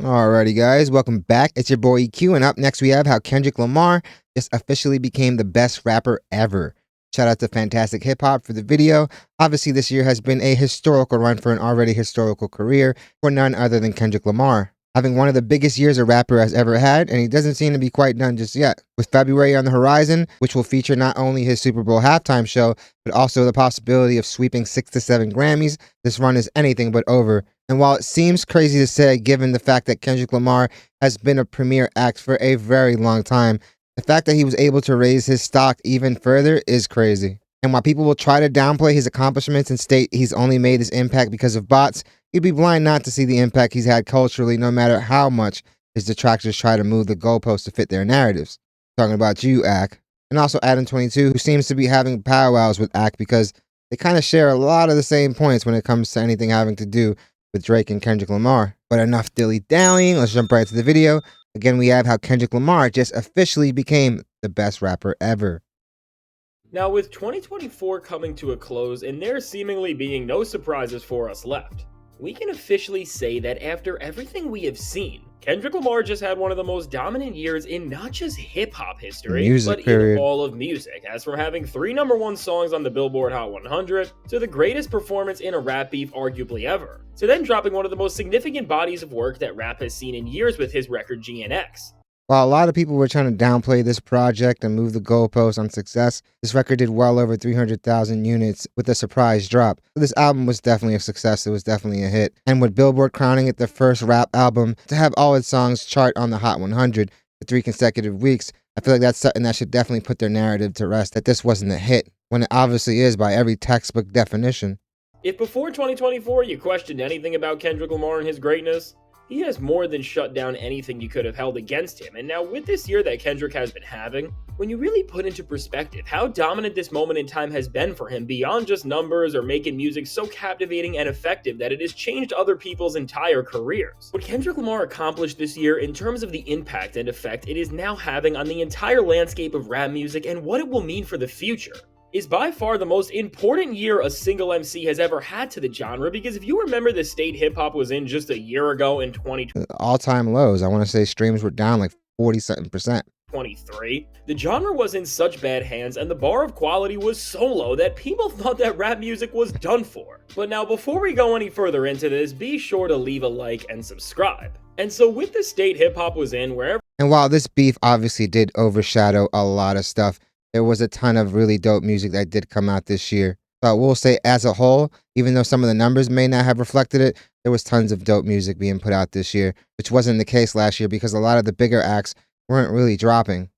Alrighty, guys, welcome back. It's your boy EQ, and up next we have how Kendrick Lamar just officially became the best rapper ever. Shout out to Fantastic Hip Hop for the video. Obviously, this year has been a historical run for an already historical career for none other than Kendrick Lamar, having one of the biggest years a rapper has ever had, and he doesn't seem to be quite done just yet. With February on the horizon, which will feature not only his Super Bowl halftime show, but also the possibility of sweeping 6 to 7 Grammys, this run is anything but over. And while it seems crazy to say, given the fact that Kendrick Lamar has been a premier act for a very long time, the fact that he was able to raise his stock even further is crazy. And while people will try to downplay his accomplishments and state he's only made his impact because of bots, you'd be blind not to see the impact he's had culturally, no matter how much his detractors try to move the goalposts to fit their narratives. Talking about you, Ak. And also Adam 22, who seems to be having powwows with Ak because they kind of share a lot of the same points when it comes to anything having to do with Drake and Kendrick Lamar. But enough dilly-dallying, let's jump right into the video. Again, we have how Kendrick Lamar just officially became the best rapper ever. Now, with 2024 coming to a close and there seemingly being no surprises for us left, we can officially say that after everything we have seen, Kendrick Lamar just had one of the most dominant years in not just hip-hop history, but in all of music, as from having 3 #1 songs on the Billboard Hot 100, to the greatest performance in a rap beef arguably ever, to then dropping one of the most significant bodies of work that rap has seen in years with his record GNX. While a lot of people were trying to downplay this project and move the goalposts on success, this record did well over 300,000 units with a surprise drop. So this album was definitely a success. It was definitely a hit. And with Billboard crowning it the first rap album to have all its songs chart on the Hot 100 for 3 consecutive weeks, I feel like that's something that should definitely put their narrative to rest, that this wasn't a hit, when it obviously is by every textbook definition. If before 2024 you questioned anything about Kendrick Lamar and his greatness, he has more than shut down anything you could have held against him, and now with this year that Kendrick has been having, when you really put into perspective how dominant this moment in time has been for him beyond just numbers or making music so captivating and effective that it has changed other people's entire careers. What Kendrick Lamar accomplished this year in terms of the impact and effect it is now having on the entire landscape of rap music and what it will mean for the future is by far the most important year a single MC has ever had to the genre, because if you remember the state hip-hop was in just a year ago in 2023, all-time lows. I want to say streams were down like 40-something%. The genre was in such bad hands and the bar of quality was so low that people thought that rap music was done for. But now before we go any further into this, be sure to leave a like and subscribe. And so with the state hip-hop was in, wherever... And while this beef obviously did overshadow a lot of stuff, there was a ton of really dope music that did come out this year. So I will say, as a whole, even though some of the numbers may not have reflected it, there was tons of dope music being put out this year, which wasn't the case last year because a lot of the bigger acts weren't really dropping.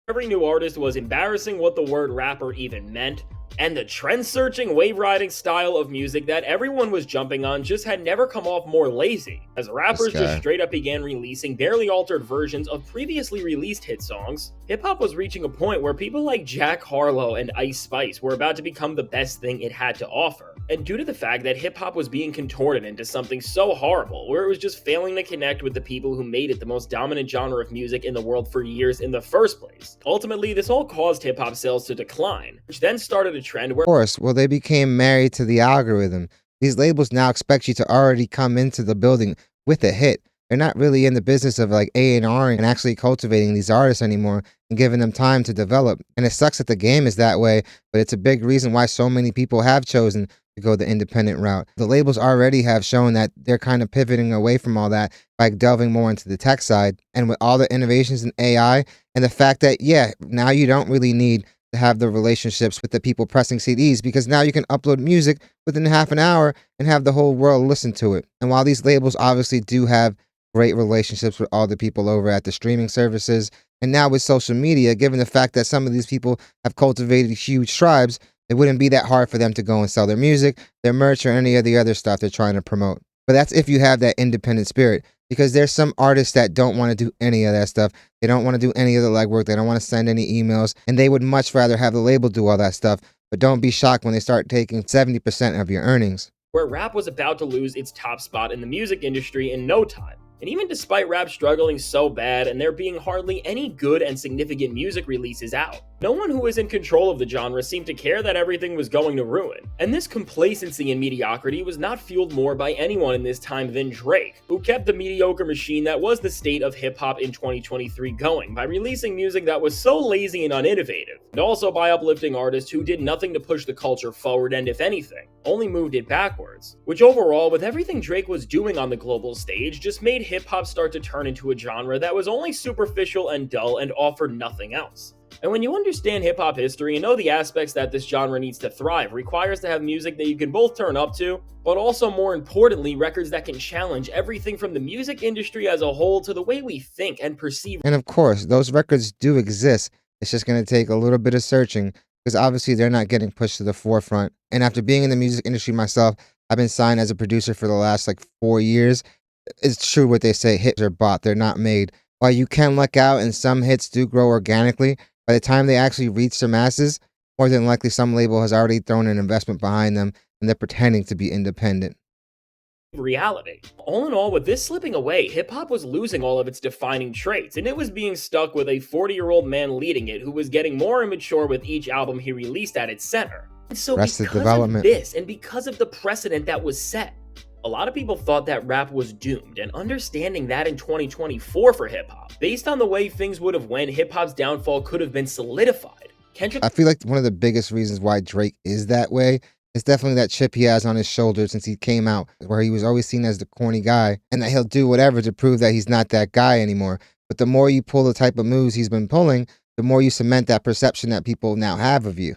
Every new artist was embarrassing what the word rapper even meant, and the trend-searching, wave-riding style of music that everyone was jumping on just had never come off more lazy, as rappers just straight up began releasing barely altered versions of previously released hit songs. Hip-hop was reaching a point where people like Jack Harlow and Ice Spice were about to become the best thing it had to offer. And due to the fact that hip-hop was being contorted into something so horrible, where it was just failing to connect with the people who made it the most dominant genre of music in the world for years in the first place. Ultimately, this all caused hip-hop sales to decline, which then started a trend where... Of course, well, they became married to the algorithm. These labels now expect you to already come into the building with a hit. They're not really in the business of like A&R and actually cultivating these artists anymore and giving them time to develop. And it sucks that the game is that way, but it's a big reason why so many people have chosen to go the independent route. The labels already have shown that they're kind of pivoting away from all that by delving more into the tech side. And with all the innovations in AI and the fact that, yeah, now you don't really need to have the relationships with the people pressing CDs, because now you can upload music within half an hour and have the whole world listen to it. And while these labels obviously do have great relationships with all the people over at the streaming services, and now with social media, given the fact that some of these people have cultivated huge tribes, it wouldn't be that hard for them to go and sell their music, their merch, or any of the other stuff they're trying to promote. But that's if you have that independent spirit, because there's some artists that don't want to do any of that stuff. They don't want to do any of the legwork. They don't want to send any emails, and they would much rather have the label do all that stuff. But don't be shocked when they start taking 70% of your earnings. Where rap was about to lose its top spot in the music industry in no time. And even despite rap struggling so bad and there being hardly any good and significant music releases out, No one who was in control of the genre seemed to care that everything was going to ruin, and this complacency and mediocrity was not fueled more by anyone in this time than Drake, who kept the mediocre machine that was the state of hip-hop in 2023 going by releasing music that was so lazy and uninnovative, and also by uplifting artists who did nothing to push the culture forward and, if anything, only moved it backwards. Which overall, with everything Drake was doing on the global stage, just made hip-hop start to turn into a genre that was only superficial and dull and offered nothing else. And when you understand hip-hop history and know the aspects that this genre needs to thrive, requires to have music that you can both turn up to, but also more importantly, records that can challenge everything from the music industry as a whole to the way we think and perceive. And of course, those records do exist. It's just going to take a little bit of searching because obviously they're not getting pushed to the forefront. And after being in the music industry myself, I've been signed as a producer for the last 4 years. It's true what they say, hits are bought, they're not made. While you can luck out and some hits do grow organically, by the time they actually reach the masses, more than likely some label has already thrown an investment behind them and they're pretending to be independent. Reality. All in all, with this slipping away, hip-hop was losing all of its defining traits, and it was being stuck with a 40-year-old man leading it who was getting more immature with each album he released at its center. And so Arrested because Development. of this, and because of the precedent that was set, a lot of people thought that rap was doomed, and understanding that in 2024 for hip-hop, based on the way things would have went, hip-hop's downfall could have been solidified. Kendrick I feel like one of the biggest reasons why Drake is that way is definitely that chip he has on his shoulder since he came out, where he was always seen as the corny guy, and that he'll do whatever to prove that he's not that guy anymore. But the more you pull the type of moves he's been pulling, the more you cement that perception that people now have of you.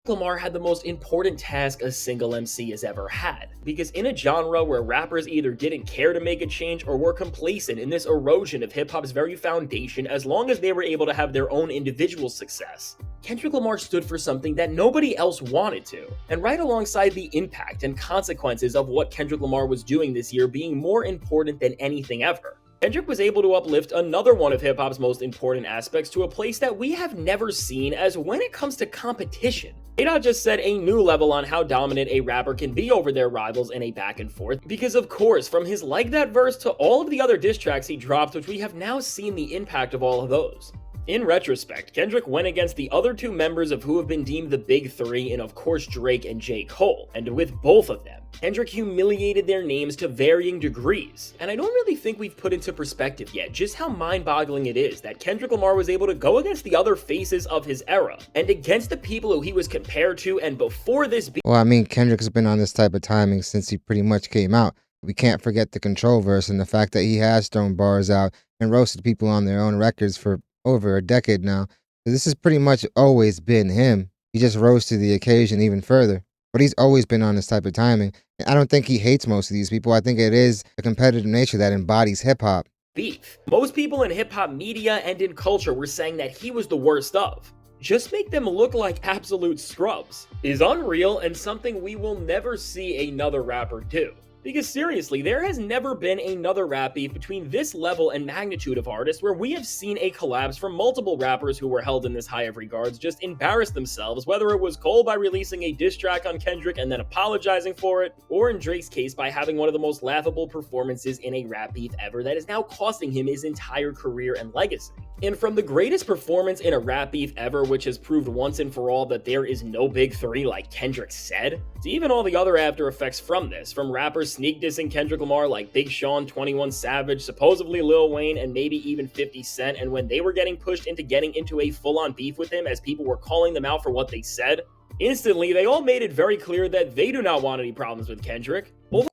Lamar had the most important task a single MC has ever had, because in a genre where rappers either didn't care to make a change or were complacent in this erosion of hip-hop's very foundation as long as they were able to have their own individual success, Kendrick Lamar stood for something that nobody else wanted to, and right alongside the impact and consequences of what Kendrick Lamar was doing this year being more important than anything ever, Kendrick was able to uplift another one of hip-hop's most important aspects to a place that we have never seen, as when it comes to competition, A-Dot just set a new level on how dominant a rapper can be over their rivals in a back and forth, because of course, from his Like That verse to all of the other diss tracks he dropped, which we have now seen the impact of all of those. In retrospect, Kendrick went against the other two members of who have been deemed the big three in, of course, Drake and J. Cole, and with both of them, Kendrick humiliated their names to varying degrees. And I don't really think we've put into perspective yet just how mind-boggling it is that Kendrick Lamar was able to go against the other faces of his era, and against the people who he was compared to, and before this Well, I mean, Kendrick's been on this type of timing since he pretty much came out. We can't forget the Control verse and the fact that he has thrown bars out and roasted people on their own records for over a decade now. So this has pretty much always been him. He just rose to the occasion even further. But he's always been on this type of timing. I don't think he hates most of these people. I think it is a competitive nature that embodies hip-hop. beef. Most people in hip-hop media and in culture were saying that he was the worst of. Just make them look like absolute scrubs is unreal and something we will never see another rapper do. Because seriously, there has never been another rap beef between this level and magnitude of artists where we have seen a collapse from multiple rappers who were held in this high of regards just embarrass themselves, whether it was Cole by releasing a diss track on Kendrick and then apologizing for it, or in Drake's case by having one of the most laughable performances in a rap beef ever that is now costing him his entire career and legacy. And from the greatest performance in a rap beef ever, which has proved once and for all that there is no big three like Kendrick said, to even all the other after effects from this, from rappers sneak dissing Kendrick Lamar like Big Sean, 21 Savage, supposedly Lil Wayne, and maybe even 50 Cent, and when they were getting pushed into getting into a full-on beef with him as people were calling them out for what they said, instantly they all made it very clear that they do not want any problems with Kendrick.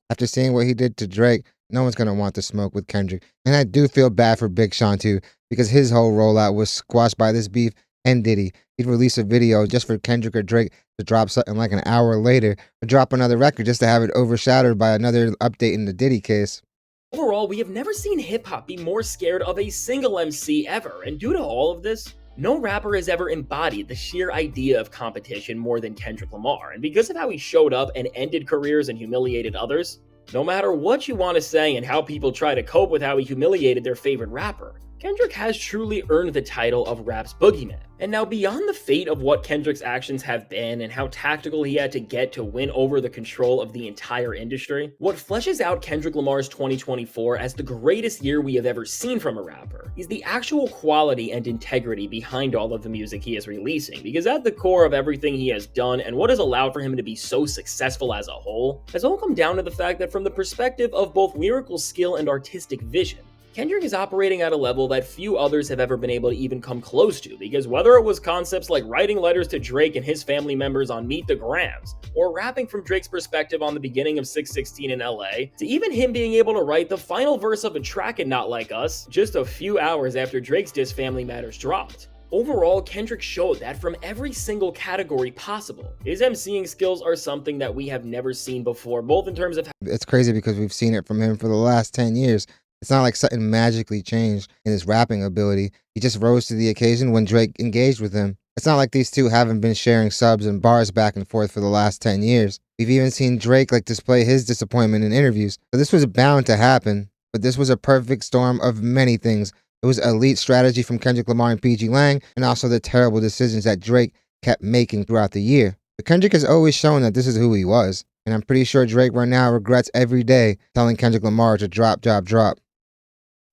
After seeing what he did to Drake, no one's going to want to smoke with Kendrick. And I do feel bad for Big Sean too, because his whole rollout was squashed by this beef and Diddy. He'd release a video just for Kendrick or Drake to drop something like an hour later, or drop another record just to have it overshadowed by another update in the Diddy case. Overall, we have never seen hip-hop be more scared of a single MC ever, and due to all of this, no rapper has ever embodied the sheer idea of competition more than Kendrick Lamar, and because of how he showed up and ended careers and humiliated others, no matter what you want to say and how people try to cope with how he humiliated their favorite rapper, Kendrick has truly earned the title of rap's boogeyman. And now, beyond the fate of what Kendrick's actions have been and how tactical he had to get to win over the control of the entire industry, what fleshes out Kendrick Lamar's 2024 as the greatest year we have ever seen from a rapper is the actual quality and integrity behind all of the music he is releasing, because at the core of everything he has done and what has allowed for him to be so successful as a whole has all come down to the fact that from the perspective of both lyrical skill and artistic vision, Kendrick is operating at a level that few others have ever been able to even come close to, because whether it was concepts like writing letters to Drake and his family members on Meet the Grams, or rapping from Drake's perspective on the beginning of 616 in LA, to even him being able to write the final verse of a track in Not Like Us just a few hours after Drake's diss Family Matters dropped. Overall, Kendrick showed that from every single category possible, his MCing skills are something that we have never seen before, both in terms of It's crazy because we've seen it from him for the last 10 years. It's not like something magically changed in his rapping ability. He just rose to the occasion when Drake engaged with him. It's not like these two haven't been sharing subs and bars back and forth for the last 10 years. We've even seen Drake display his disappointment in interviews. So this was bound to happen, but this was a perfect storm of many things. It was elite strategy from Kendrick Lamar and PG Lang, and also the terrible decisions that Drake kept making throughout the year. But Kendrick has always shown that this is who he was, and I'm pretty sure Drake right now regrets every day telling Kendrick Lamar to drop.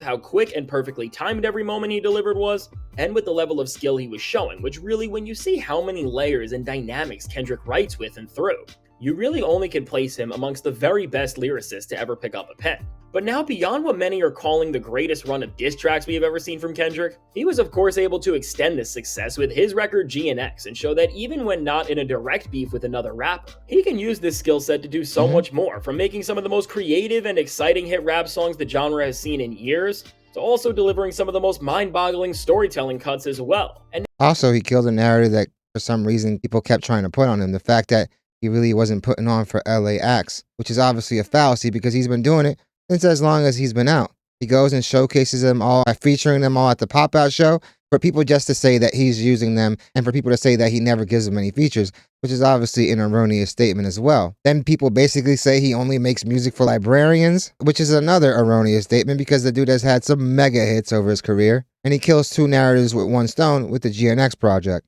how quick and perfectly timed every moment he delivered was, and with the level of skill he was showing, which really, when you see how many layers and dynamics Kendrick writes with and through, you really only can place him amongst the very best lyricists to ever pick up a pen. But now, beyond what many are calling the greatest run of diss tracks we have ever seen from Kendrick, he was of course able to extend this success with his record G&X and show that even when not in a direct beef with another rapper, he can use this skill set to do so much more, from making some of the most creative and exciting hit rap songs the genre has seen in years, to also delivering some of the most mind-boggling storytelling cuts as well. And also, he killed a narrative that for some reason people kept trying to put on him. The fact that he really wasn't putting on for LA acts, which is obviously a fallacy because he's been doing it since as long as he's been out. He goes and showcases them all by featuring them all at the pop-out show for people just to say that he's using them and for people to say that he never gives them any features, which is obviously an erroneous statement as well. Then people basically say he only makes music for librarians, which is another erroneous statement because the dude has had some mega hits over his career, and he kills two narratives with one stone with the G&X project.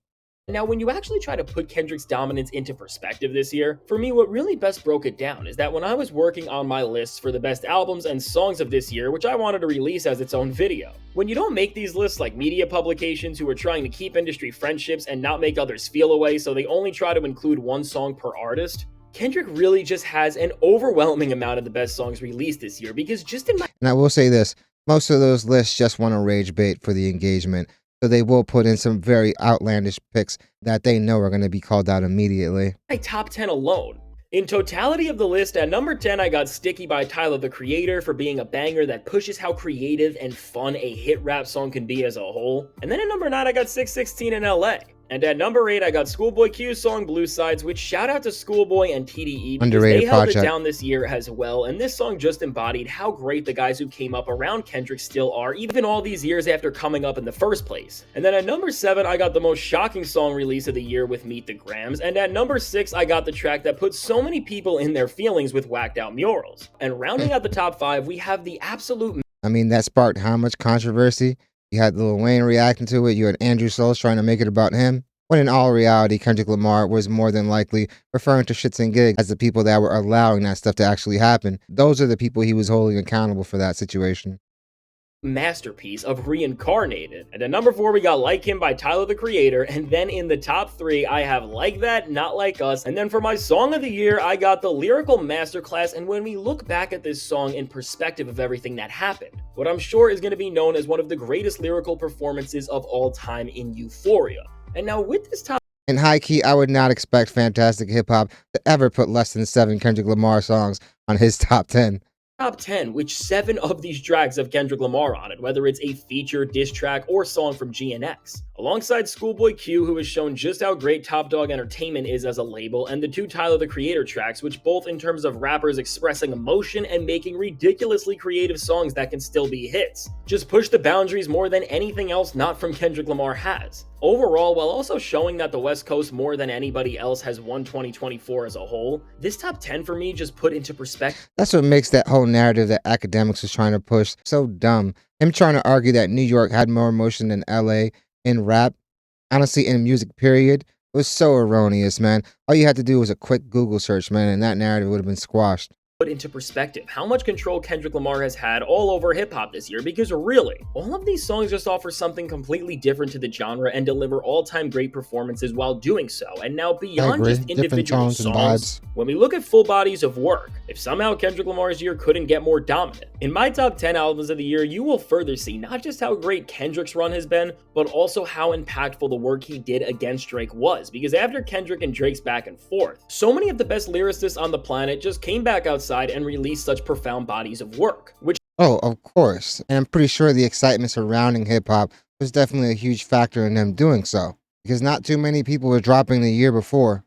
now, when you actually try to put Kendrick's dominance into perspective this year, for me, what really best broke it down is that when I was working on my lists for the best albums and songs of this year, which I wanted to release as its own video, when you don't make these lists like media publications who are trying to keep industry friendships and not make others feel away, so they only try to include one song per artist, Kendrick really just has an overwhelming amount of the best songs released this year, because just in my— And I will say this, most of those lists just want to rage bait for the engagement. So they will put in some very outlandish picks that they know are going to be called out immediately. my top 10 alone. In totality of the list, at number 10, I got Sticky by Tyler, the Creator, for being a banger that pushes how creative and fun a hit rap song can be as a whole. And then at number 9, I got 616 in LA. And at number 8, I got Schoolboy Q's song Blue Sides, which shout out to Schoolboy and TDE because Underrated they held project. it down this year as well, and this song just embodied how great the guys who came up around Kendrick still are, even all these years after coming up in the first place. And then at number 7, I got the most shocking song release of the year with Meet the Grams, and at number 6, I got the track that put so many people in their feelings with Whacked Out Murals. And rounding out the top 5, we have the absolute— I mean, that sparked how much controversy? You had Lil Wayne reacting to it. You had Andrew Souls trying to make it about him. When in all reality, Kendrick Lamar was more than likely referring to shits and gigs as the people that were allowing that stuff to actually happen. Those are the people he was holding accountable for that situation. masterpiece of Reincarnated. And at number 4, we got Like Him by Tyler, the Creator. And then in the top 3, I have Like That, Not Like Us. And then for my song of the year, I got the Lyrical Masterclass. And when we look back at this song in perspective of everything that happened, what I'm sure is going to be known as one of the greatest lyrical performances of all time in Euphoria. And now with this top— In high key, I would not expect Fantastic Hip Hop to ever put less than 7 Kendrick Lamar songs on his top 10. top 10, which 7 of these tracks have Kendrick Lamar on it, whether it's a feature, diss track, or song from G&X. Alongside Schoolboy Q, who has shown just how great Top Dog Entertainment is as a label, and the 2 Tyler, the Creator tracks, which both in terms of rappers expressing emotion and making ridiculously creative songs that can still be hits, just push the boundaries more than anything else not from Kendrick Lamar has. Overall, while also showing that the West Coast more than anybody else has won 2024 as a whole, this top 10 for me just put into perspective. That's what makes that whole narrative that academics was trying to push so dumb. Him trying to argue that New York had more emotion than LA in rap, honestly, in music, period, was so erroneous, man. All you had to do was a quick Google search, man, and that narrative would have been squashed. Put into perspective how much control Kendrick Lamar has had all over hip hop this year, because really, all of these songs just offer something completely different to the genre and deliver all-time great performances while doing so. And now I beyond agree. just Different individual tones and songs, vibes. when we look at full bodies of work, if somehow Kendrick Lamar's year couldn't get more dominant, in my top 10 albums of the year, you will further see not just how great Kendrick's run has been, but also how impactful the work he did against Drake was. Because after Kendrick and Drake's back and forth, so many of the best lyricists on the planet just came back outside and released such profound bodies of work, which Oh, of course. And I'm pretty sure the excitement surrounding hip hop was definitely a huge factor in them doing so, because not too many people were dropping the year before.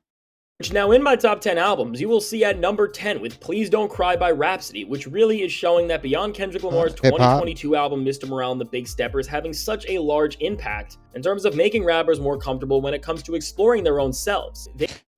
now in my top 10 albums, you will see at number 10 with Please Don't Cry by Rhapsody, which really is showing that beyond Kendrick Lamar's Hip hop. 2022 album Mr. Morale and the Big Steppers having such a large impact in terms of making rappers more comfortable when it comes to exploring their own selves.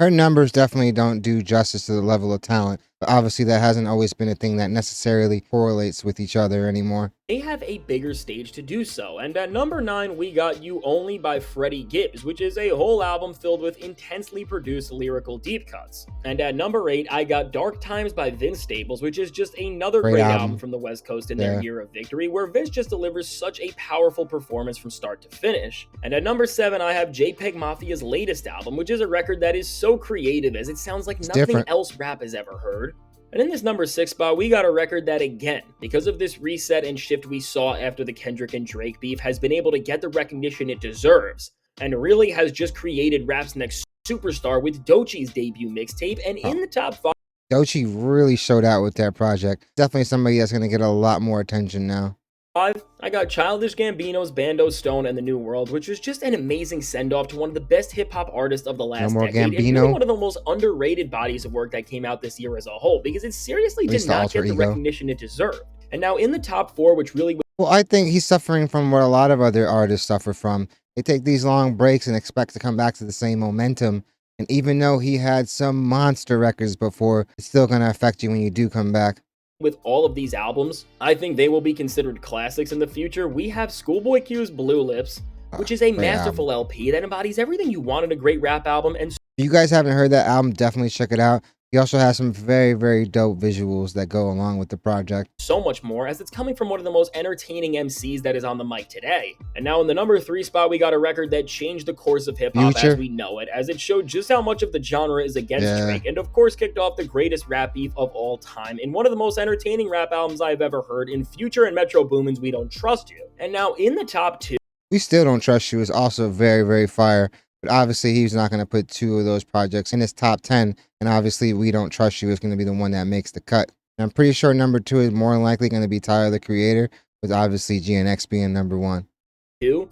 Her numbers definitely don't do justice to the level of talent, but obviously that hasn't always been a thing that necessarily correlates with each other anymore. They have a bigger stage to do so. And at number 9, we got You Only by Freddie Gibbs, which is a whole album filled with intensely produced lyrical deep cuts. And at number 8, I got Dark Times by Vince Staples, which is just another great album from the West Coast in their year of victory, where Vince just delivers such a powerful performance from start to finish. And at number 7, I have JPEG Mafia's latest album, which is a record that is so creative as it sounds like nothing else rap has ever heard. And in this number 6 spot, we got a record that, again, because of this reset and shift we saw after the Kendrick and Drake beef, has been able to get the recognition it deserves, and really has just created rap's next superstar with Doechie's debut mixtape, and in the top 5. Doechii really showed out with that project. Definitely somebody that's going to get a lot more attention now. I got Childish Gambino's Bando Stone and the New World, which was just an amazing send-off to one of the best hip-hop artists of the last decade. And really one of the most underrated bodies of work that came out this year as a whole, because it seriously did not get the recognition it deserved. And now in the top 4, which really... Well, I think he's suffering from what a lot of other artists suffer from. They take these long breaks and expect to come back to the same momentum. And even though he had some monster records before, it's still going to affect you when you do come back. With all of these albums, I think they will be considered classics in the future. We have Schoolboy Q's Blue Lips, which is a masterful LP that embodies everything you want in a great rap album. And if you guys haven't heard that album, definitely check it out. He also has some very, very dope visuals that go along with the project. So much more, as it's coming from one of the most entertaining MCs that is on the mic today. And now in the number 3 spot, we got a record that changed the course of hip-hop as we know it, as it showed just how much of the genre is against Drake, and of course kicked off the greatest rap beef of all time in one of the most entertaining rap albums I've ever heard in Future and Metro Boomin's We Don't Trust You. And now in the top 2... We Still Don't Trust You is also very, very fire. But obviously, he's not going to put 2 of those projects in his top 10. And obviously, We Don't Trust You is going to be the one that makes the cut. And I'm pretty sure number 2 is more than likely going to be Tyler, the Creator, with obviously GNX being number 1.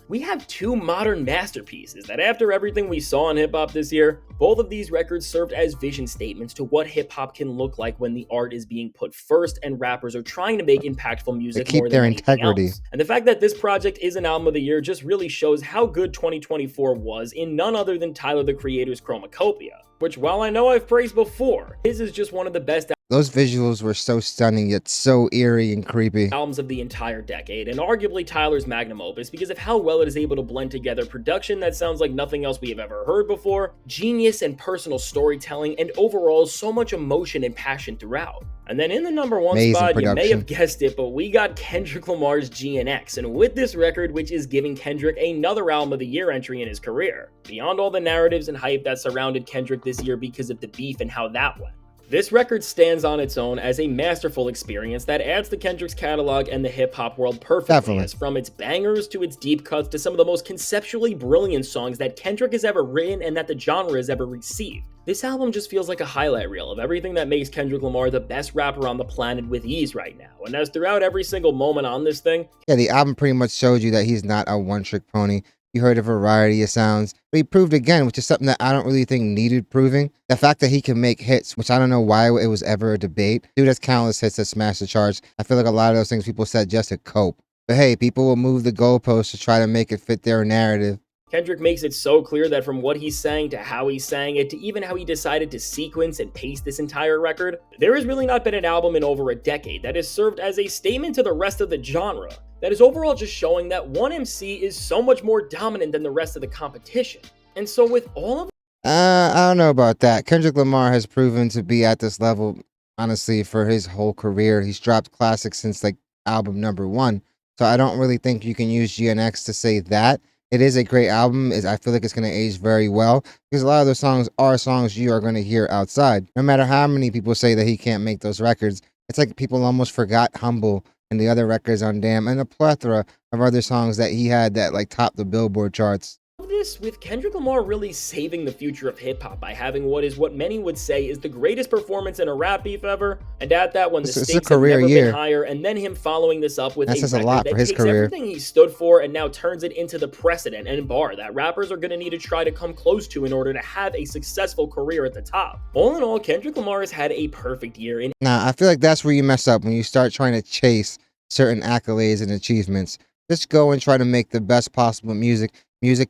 We have 2 modern masterpieces that, after everything we saw in hip-hop this year, both of these records served as vision statements to what hip-hop can look like when the art is being put first and rappers are trying to make impactful music more than anything else. And the fact that this project is an album of the year just really shows how good 2024 was in none other than Tyler, the Creator's Chromacopia, which, while I know I've praised before, his is just one of the best Those visuals were so stunning, yet so eerie and creepy. Albums of the entire decade, and arguably Tyler's magnum opus because of how well it is able to blend together production that sounds like nothing else we have ever heard before, genius and personal storytelling, and overall so much emotion and passion throughout. And then in the number 1 spot, you may have guessed it, but we got Kendrick Lamar's GNX, and with this record, which is giving Kendrick another album of the year entry in his career, beyond all the narratives and hype that surrounded Kendrick this year because of the beef and how that went. This record stands on its own as a masterful experience that adds to Kendrick's catalog and the hip-hop world perfectly, as from its bangers to its deep cuts to some of the most conceptually brilliant songs that Kendrick has ever written and that the genre has ever received. This album just feels like a highlight reel of everything that makes Kendrick Lamar the best rapper on the planet with ease right now, and as throughout every single moment on this thing... Yeah, the album pretty much showed you that he's not a one-trick pony. You heard a variety of sounds, but he proved again, which is something that I don't really think needed proving. The fact that he can make hits, which I don't know why it was ever a debate. Dude has countless hits that smash the charts. I feel like a lot of those things people said just to cope. But hey, people will move the goalposts to try to make it fit their narrative. Kendrick makes it so clear that from what he's saying to how he's saying it to even how he decided to sequence and pace this entire record, there has really not been an album in over a decade that has served as a statement to the rest of the genre that is overall just showing that one MC is so much more dominant than the rest of the competition. And so with all of I don't know about that. Kendrick Lamar has proven to be at this level, honestly, for his whole career. He's dropped classics since like album number one. So I don't really think you can use GNX to say that. It is a great album. I feel like it's going to age very well because a lot of those songs are songs you are going to hear outside. No matter how many people say that he can't make those records, it's like people almost forgot Humble and the other records on Damn and a plethora of other songs that he had that like topped the Billboard charts. this, with Kendrick Lamar really saving the future of hip-hop by having what many would say is the greatest performance in a rap beef ever, and at that when the stakes have never been higher, and then him following this up with a record that takes everything he stood for and now turns it into the precedent and bar that rappers are going to need to try to come close to in order to have a successful career at the top. All in all, Kendrick Lamar has had a perfect year. Nah, I feel like that's where you mess up when you start trying to chase certain accolades and achievements. Just go and try to make the best possible music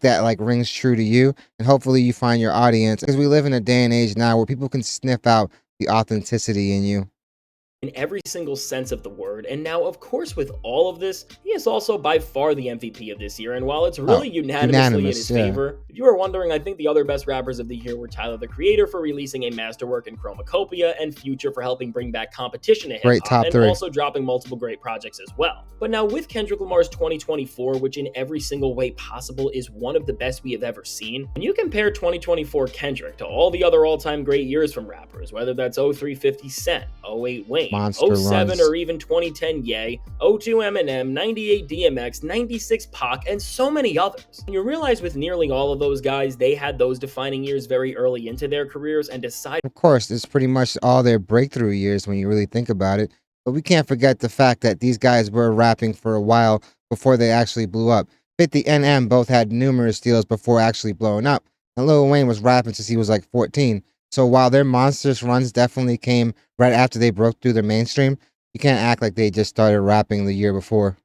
that like rings true to you, and hopefully you find your audience, because we live in a day and age now where people can sniff out the authenticity in you. In every single sense of the word, and now of course with all of this, he is also by far the MVP of this year, and while it's really unanimously in his favor, if you are wondering, I think the other best rappers of the year were Tyler the Creator for releasing a masterwork in Chromacopia, and Future for helping bring back competition to hip-hop, and also dropping multiple great projects as well. But now with Kendrick Lamar's 2024, which in every single way possible is one of the best we have ever seen, when you compare 2024 Kendrick to all the other all-time great years from rappers, whether that's 03 50 Cent, 08 Wayne, Monster 07 runs. or even 2010 Ye, 02 Eminem, 98 DMX, 96 Pac, and so many others. And you realize with nearly all of those guys, they had those defining years very early into their careers and decided. Of course, it's pretty much all their breakthrough years when you really think about it. But we can't forget the fact that these guys were rapping for a while before they actually blew up. 50 and M both had numerous deals before actually blowing up. And Lil Wayne was rapping since he was like 14. So while their monstrous runs definitely came right after they broke through the mainstream, you can't act like they just started rapping the year before.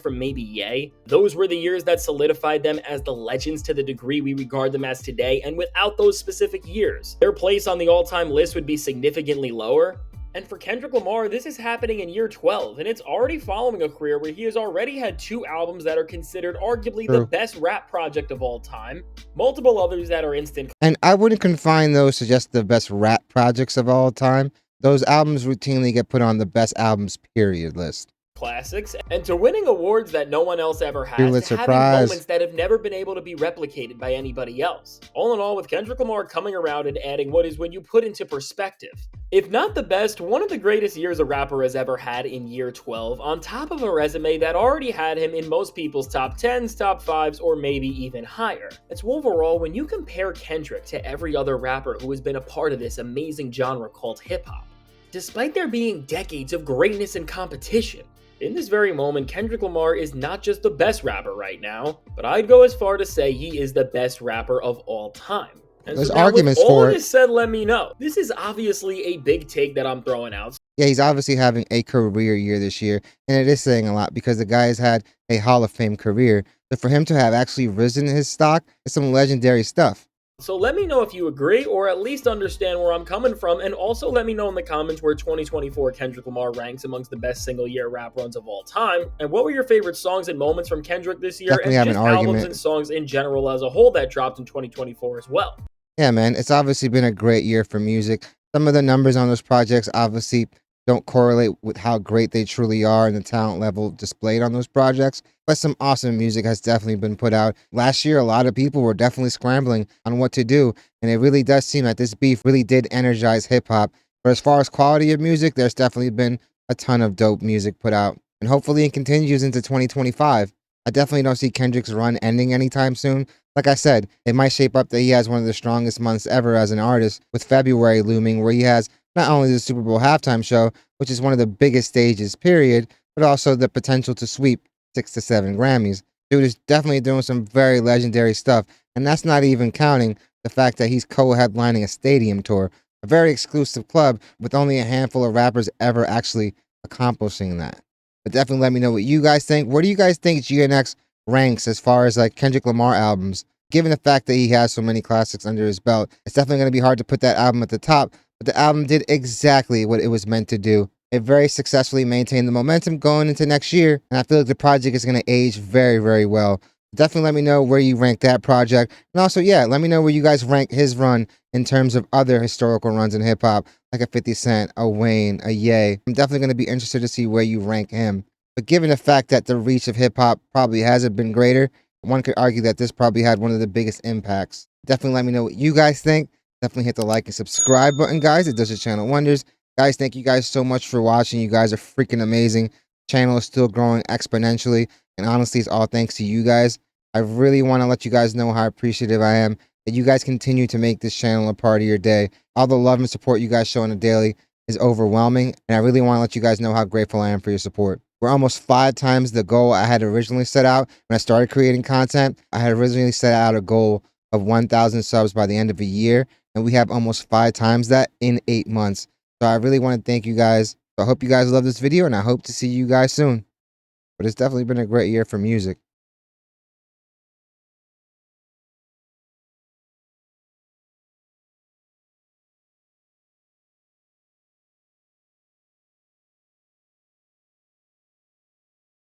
From maybe Ye, those were the years that solidified them as the legends to the degree we regard them as today, and without those specific years, their place on the all-time list would be significantly lower. And for Kendrick Lamar, this is happening in year 12, and it's already following a career where he has already had 2 albums that are considered arguably the best rap project of all time, multiple others that are instant. And I wouldn't confine those to just the best rap projects of all time. Those albums routinely get put on the best albums period list. Classics, and to winning awards that no one else ever has, to having moments that have never been able to be replicated by anybody else. All in all, with Kendrick Lamar coming around and adding what is, when you put into perspective, if not the best, one of the greatest years a rapper has ever had in year 12, on top of a resume that already had him in most people's top 10s, top 5s, or maybe even higher. It's overall, when you compare Kendrick to every other rapper who has been a part of this amazing genre called hip-hop, despite there being decades of greatness and competition, in this very moment, Kendrick Lamar is not just the best rapper right now, but I'd go as far to say he is the best rapper of all time. And there's so arguments with all for of it. this said, let me know. This is obviously a big take that I'm throwing out. Yeah, he's obviously having a career year this year, and it is saying a lot because the guy has had a Hall of Fame career. But for him to have actually risen his stock is some legendary stuff. So let me know if you agree or at least understand where I'm coming from, and also let me know in the comments where 2024 Kendrick Lamar ranks amongst the best single-year rap runs of all time, and what were your favorite songs and moments from Kendrick this year, Definitely and just albums and songs in general as a whole that dropped in 2024 as well. Yeah, man, it's obviously been a great year for music. Some of the numbers on those projects obviously don't correlate with how great they truly are and the talent level displayed on those projects, but some awesome music has definitely been put out. Last year, a lot of people were definitely scrambling on what to do, and it really does seem that this beef really did energize hip-hop. But as far as quality of music, there's definitely been a ton of dope music put out, and hopefully it continues into 2025. I definitely don't see Kendrick's run ending anytime soon. Like I said, it might shape up that he has one of the strongest months ever as an artist, with February looming, where he has not only the Super Bowl halftime show, which is one of the biggest stages, period, but also the potential to sweep 6 to 7 Grammys. Dude is definitely doing some very legendary stuff, and that's not even counting the fact that he's co-headlining a stadium tour, a very exclusive club with only a handful of rappers ever actually accomplishing that. But definitely let me know what you guys think. Where do you guys think GNX ranks as far as like Kendrick Lamar albums? Given the fact that he has so many classics under his belt, it's definitely going to be hard to put that album at the top, but the album did exactly what it was meant to do. It very successfully maintained the momentum going into next year, and I feel like the project is going to age very, very well. Definitely let me know where you rank that project. And also, yeah, let me know where you guys rank his run in terms of other historical runs in hip hop, like a 50 Cent, a Wayne, a Ye. I'm definitely going to be interested to see where you rank him. But given the fact that the reach of hip hop probably hasn't been greater, one could argue that this probably had one of the biggest impacts. Definitely let me know what you guys think. Definitely hit the like and subscribe button, guys. It does the channel wonders. Guys, thank you guys so much for watching. You guys are freaking amazing. Channel is still growing exponentially. And honestly, it's all thanks to you guys. I really want to let you guys know how appreciative I am that you guys continue to make this channel a part of your day. All the love and support you guys show on a daily is overwhelming. And I really want to let you guys know how grateful I am for your support. We're almost 5 times the goal I had originally set out when I started creating content. I had originally set out a goal of 1,000 subs by the end of a year, and we have almost 5 times that in 8 months. So I really want to thank you guys. So I hope you guys love this video, and I hope to see you guys soon. But it's definitely been a great year for music.